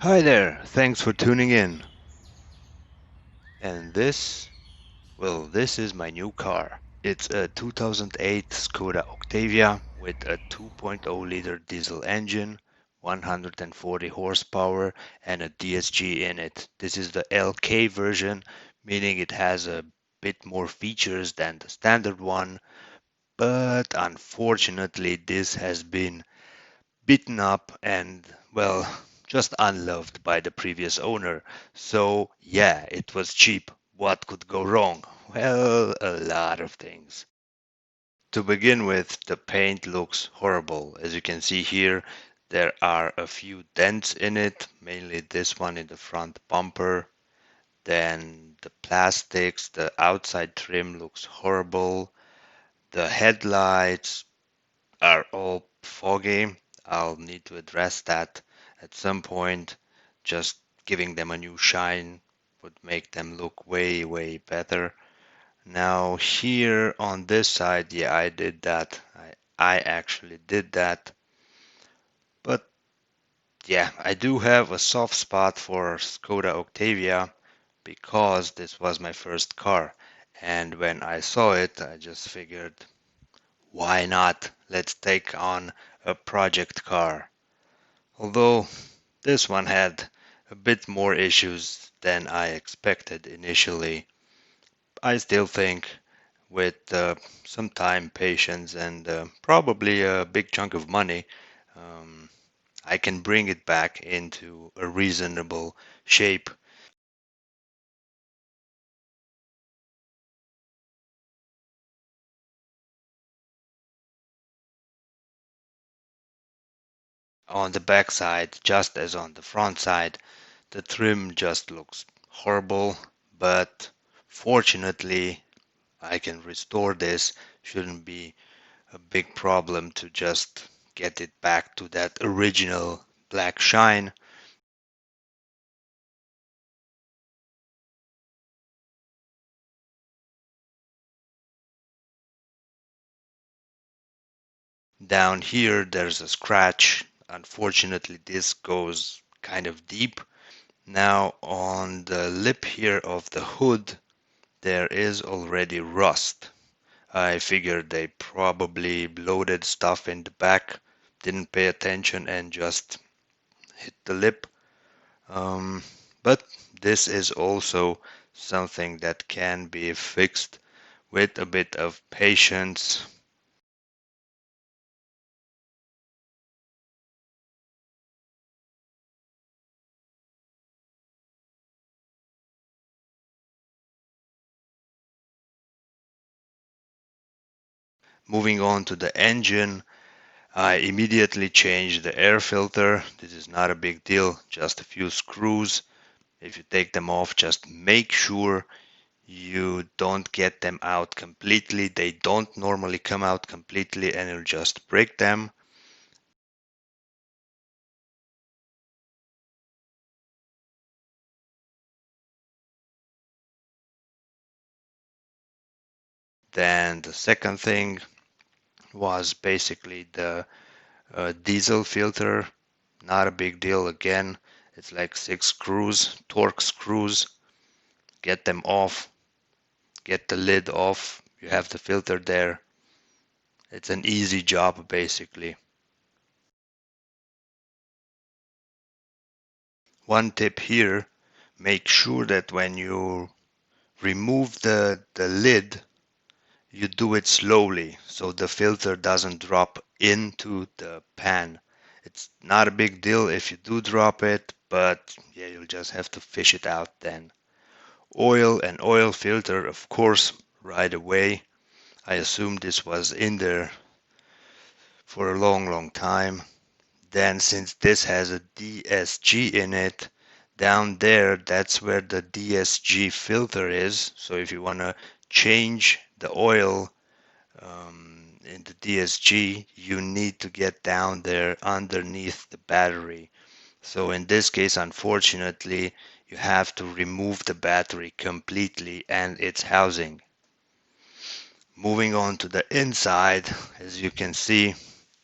Hi there, thanks for tuning in. And this is my new car. It's a 2008 Skoda Octavia with a 2.0-liter diesel engine, 140 horsepower, and a DSG in it. This is the LK version, meaning it has a bit more features than the standard one, but unfortunately, this has been beaten up and, well, just unloved by the previous owner. So, yeah, it was cheap. What could go wrong? Well, a lot of things. To begin with, the paint looks horrible. As you can see here, there are a few dents in it, mainly this one in the front bumper. Then the plastics, the outside trim looks horrible. The headlights are all foggy. I'll need to address that at some point. Just giving them a new shine would make them look way, way better. Now, here on this side, yeah, I did that. I actually did that. But yeah, I do have a soft spot for Skoda Octavia because this was my first car. And when I saw it, I just figured, why not? Let's take on a project car. Although this one had a bit more issues than I expected initially, I still think with some time, patience, and probably a big chunk of money, um, I can bring it back into a reasonable shape. On the back side, just as on the front side, the trim just looks horrible, but fortunately, I can restore this. Shouldn't be a big problem to just get it back to that original black shine. Down here, there's a scratch. Unfortunately, this goes kind of deep. Now, on the lip here of the hood, there is already rust. I figured they probably loaded stuff in the back, didn't pay attention, and just hit the lip. But this is also something that can be fixed with a bit of patience. Moving on to the engine, I immediately changed the air filter. This is not a big deal, just a few screws. If you take them off, just make sure you don't get them out completely. They don't normally come out completely and you'll just break them. Then the second thing was basically the diesel filter. Not a big deal again. It's like 6 screws, torque screws. Get them off, get the lid off. You have the filter there. It's an easy job basically. One tip here, make sure that when you remove the lid, you do it slowly so the filter doesn't drop into the pan. It's not a big deal if you do drop it, but yeah, you'll just have to fish it out then. Oil and oil filter, of course, right away. I assume this was in there for a long, long time. Then since this has a DSG in it, down there, that's where the DSG filter is. So if you want to change the oil in the DSG, you need to get down there underneath the battery. So in this case, unfortunately, you have to remove the battery completely and its housing. Moving on to the inside, as you can see,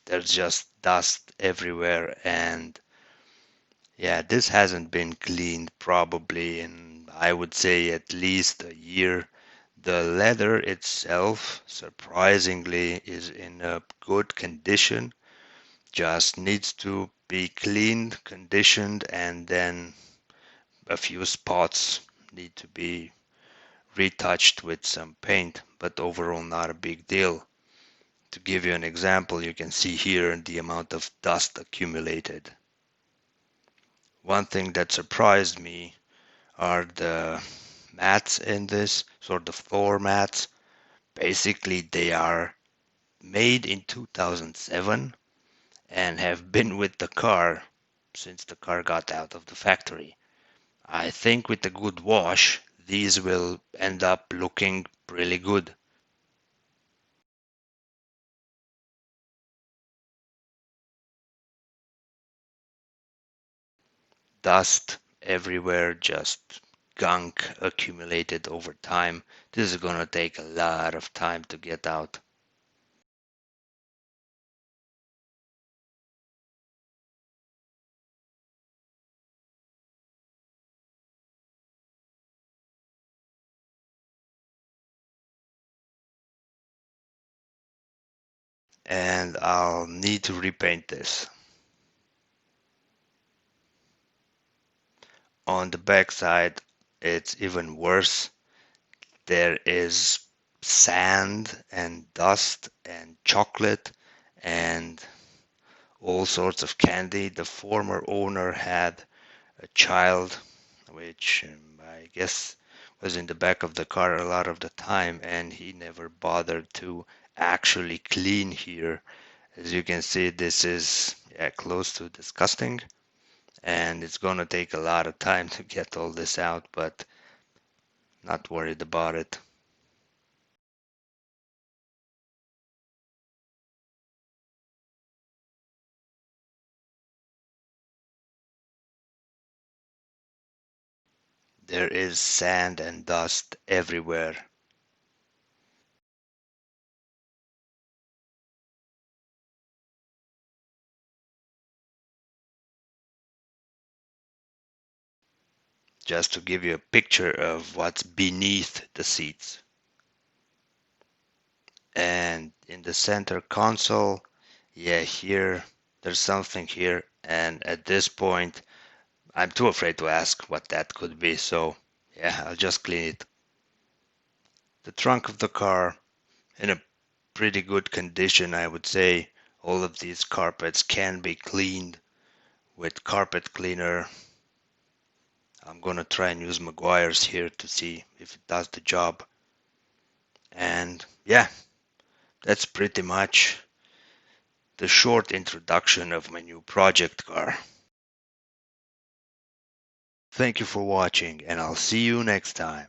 there's just dust everywhere and Yeah, this hasn't been cleaned probably in, I would say, at least a year. The leather itself, surprisingly, is in a good condition, just needs to be cleaned, conditioned, and then a few spots need to be retouched with some paint, but overall not a big deal. To give you an example, you can see here the amount of dust accumulated. One thing that surprised me are the mats in this, sort of floor mats. Basically, they are made in 2007 and have been with the car since the car got out of the factory. I think with a good wash, these will end up looking really good. Dust everywhere, just gunk accumulated over time. This is gonna take a lot of time to get out. And I'll need to repaint this. On the back side, it's even worse. There is sand and dust and chocolate and all sorts of candy. The former owner had a child, which I guess was in the back of the car a lot of the time, and he never bothered to actually clean here. As you can see, this is, yeah, close to disgusting, and it's gonna take a lot of time to get all this out, but not worried about it. There is sand and dust everywhere. Just to give you a picture of what's beneath the seats. And in the center console, yeah, here, there's something here. And at this point, I'm too afraid to ask what that could be. So, yeah, I'll just clean it. The trunk of the car in a pretty good condition, I would say. All of these carpets can be cleaned with carpet cleaner. I'm gonna try and use Meguiar's here to see if it does the job. And yeah, that's pretty much the short introduction of my new project car. Thank you for watching, and I'll see you next time.